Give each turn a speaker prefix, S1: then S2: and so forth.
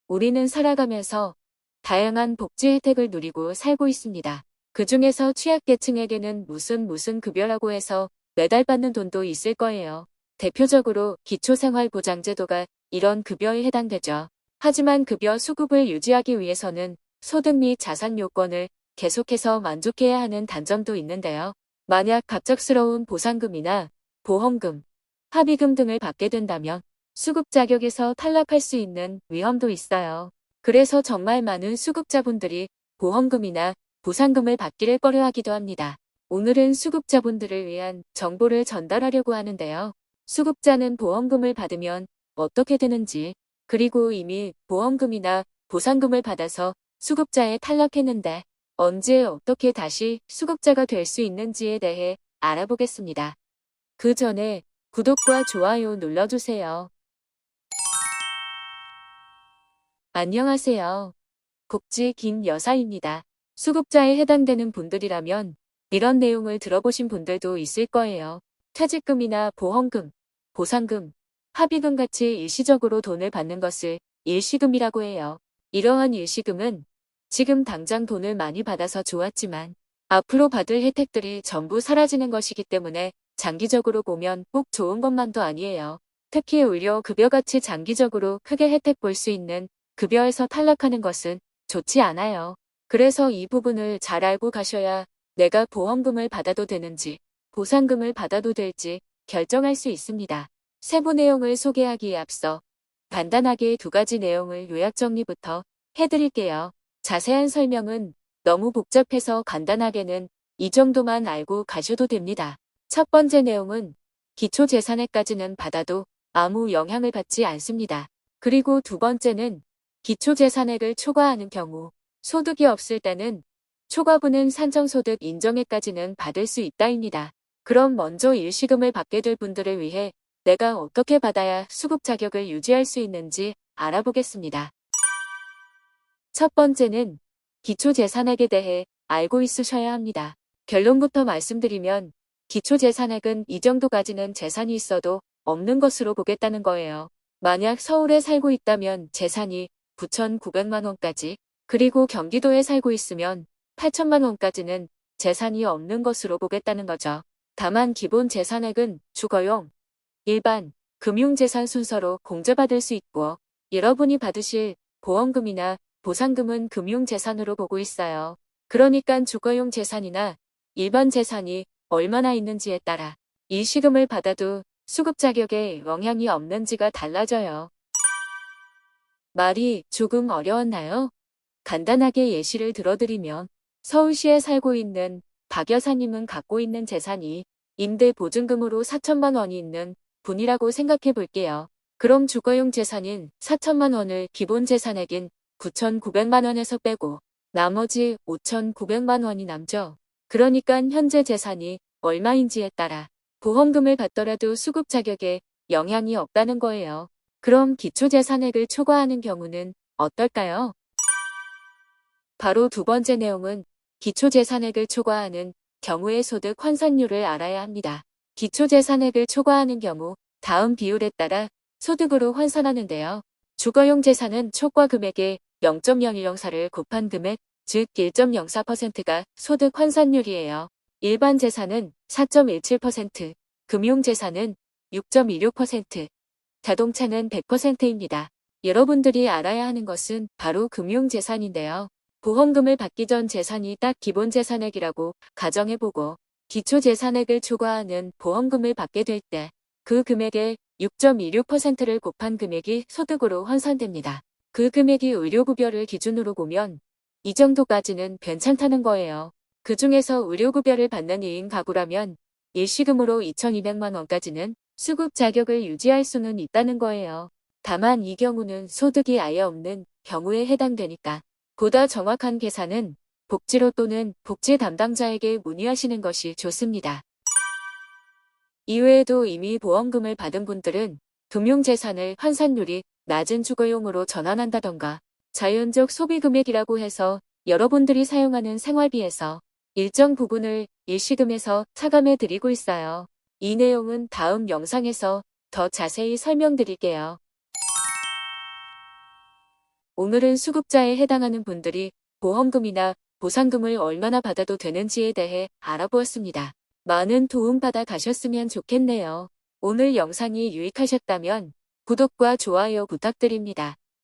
S1: 우리는 살아가면서 다양한 복지 혜택을 누리고 살고 있습니다. 그중에서 취약계층에게는 무슨 급여라고 해서 매달 받는 돈도 있을 거예요. 대표적으로 기초생활보장제도가 이런 급여에 해당되죠. 하지만 급여 수급을 유지하기 위해서는 소득 및 자산 요건을 계속해서 만족해야 하는 단점도 있는데요. 만약 갑작스러운 보상금이나 보험금, 합의금 등을 받게 된다면 수급 자격에서 탈락할 수 있는 위험도 있어요. 그래서 정말 많은 수급자분들이 보험금이나 보상금을 받기를 꺼려하기도 합니다. 오늘은 수급자분들을 위한 정보를 전달하려고 하는데요. 수급자는 보험금을 받으면 어떻게 되는지, 그리고 이미 보험금이나 보상금을 받아서 수급자에 탈락했는데 언제 어떻게 다시 수급자가 될 수 있는지에 대해 알아보겠습니다. 그 전에 구독과 좋아요 눌러주세요. 안녕하세요. 복지 김 여사입니다. 수급자에 해당되는 분들이라면 이런 내용을 들어보신 분들도 있을 거예요. 퇴직금이나 보험금, 보상금, 합의금 같이 일시적으로 돈을 받는 것을 일시금이라고 해요. 이러한 일시금은 지금 당장 돈을 많이 받아서 좋았지만 앞으로 받을 혜택들이 전부 사라지는 것이기 때문에 장기적으로 보면 꼭 좋은 것만도 아니에요. 특히 의료급여같이 장기적으로 크게 혜택 볼 수 있는 급여에서 탈락하는 것은 좋지 않아요. 그래서 이 부분을 잘 알고 가셔야 내가 보험금을 받아도 되는지, 보상금을 받아도 될지 결정할 수 있습니다. 세부 내용을 소개하기에 앞서 간단하게 두 가지 내용을 요약 정리부터 해드릴게요. 자세한 설명은 너무 복잡해서 간단하게는 이 정도만 알고 가셔도 됩니다. 첫 번째 내용은 기초재산액까지는 받아도 아무 영향을 받지 않습니다. 그리고 두 번째는 기초재산액을 초과하는 경우 소득이 없을 때는 초과분은 산정소득 인정액까지는 받을 수 있다입니다. 그럼 먼저 일시금을 받게 될 분들을 위해 내가 어떻게 받아야 수급 자격을 유지할 수 있는지 알아보겠습니다. 첫 번째는 기초재산액에 대해 알고 있으셔야 합니다. 결론부터 말씀드리면 기초재산액은 이 정도까지는 재산이 있어도 없는 것으로 보겠다는 거예요. 만약 서울에 살고 있다면 재산이 9,900만 원까지, 그리고 경기도에 살고 있으면 8천만 원까지는 재산이 없는 것으로 보겠다는 거죠. 다만 기본 재산액은 주거용, 일반, 금융재산 순서로 공제받을 수 있고 여러분이 받으실 보험금이나 보상금은 금융재산으로 보고 있어요. 그러니까 주거용 재산이나 일반 재산이 얼마나 있는지에 따라 일시금을 받아도 수급 자격에 영향이 없는지가 달라져요. 말이 조금 어려웠나요? 간단하게 예시를 들어드리면 서울시에 살고 있는 박 여사님은 갖고 있는 재산이 임대 보증금으로 4천만 원이 있는 분이라고 생각해 볼게요. 그럼 주거용 재산인 4천만 원을 기본 재산액인 9,900만 원에서 빼고 나머지 5,900만 원이 남죠. 그러니까 현재 재산이 얼마인지에 따라 보험금을 받더라도 수급 자격에 영향이 없다는 거예요. 그럼 기초재산액을 초과하는 경우는 어떨까요? 바로 두 번째 내용은 기초재산액을 초과하는 경우의 소득 환산율을 알아야 합니다. 기초재산액을 초과하는 경우 다음 비율에 따라 소득으로 환산하는데요. 주거용 재산은 초과 금액의 0.0104를 곱한 금액, 즉 1.04%가 소득 환산율이에요. 일반 재산은 4.17%, 금융재산은 6.26%, 자동차는 100%입니다. 여러분들이 알아야 하는 것은 바로 금융재산인데요. 보험금을 받기 전 재산이 딱 기본 재산액이라고 가정해보고 기초재산액을 초과하는 보험금을 받게 될 때 그 금액의 6.26%를 곱한 금액이 소득으로 환산됩니다. 그 금액이 의료급여를 기준으로 보면 이 정도까지는 괜찮다는 거예요. 그 중에서 의료급여를 받는 2인 가구라면 일시금으로 2,200만 원까지는 수급 자격을 유지할 수는 있다는 거예요. 다만 이 경우는 소득이 아예 없는 경우에 해당되니까 보다 정확한 계산은 복지로 또는 복지 담당자에게 문의하시는 것이 좋습니다. 이외에도 이미 보험금을 받은 분들은 금융재산을 환산율이 낮은 주거용으로 전환한다던가 자연적 소비금액이라고 해서 여러분들이 사용하는 생활비에서 일정 부분을 일시금에서 차감해 드리고 있어요. 이 내용은 다음 영상에서 더 자세히 설명드릴게요. 오늘은 수급자에 해당하는 분들이 보험금이나 보상금을 얼마나 받아도 되는지에 대해 알아보았습니다. 많은 도움받아 가셨으면 좋겠네요. 오늘 영상이 유익하셨다면 구독과 좋아요 부탁드립니다.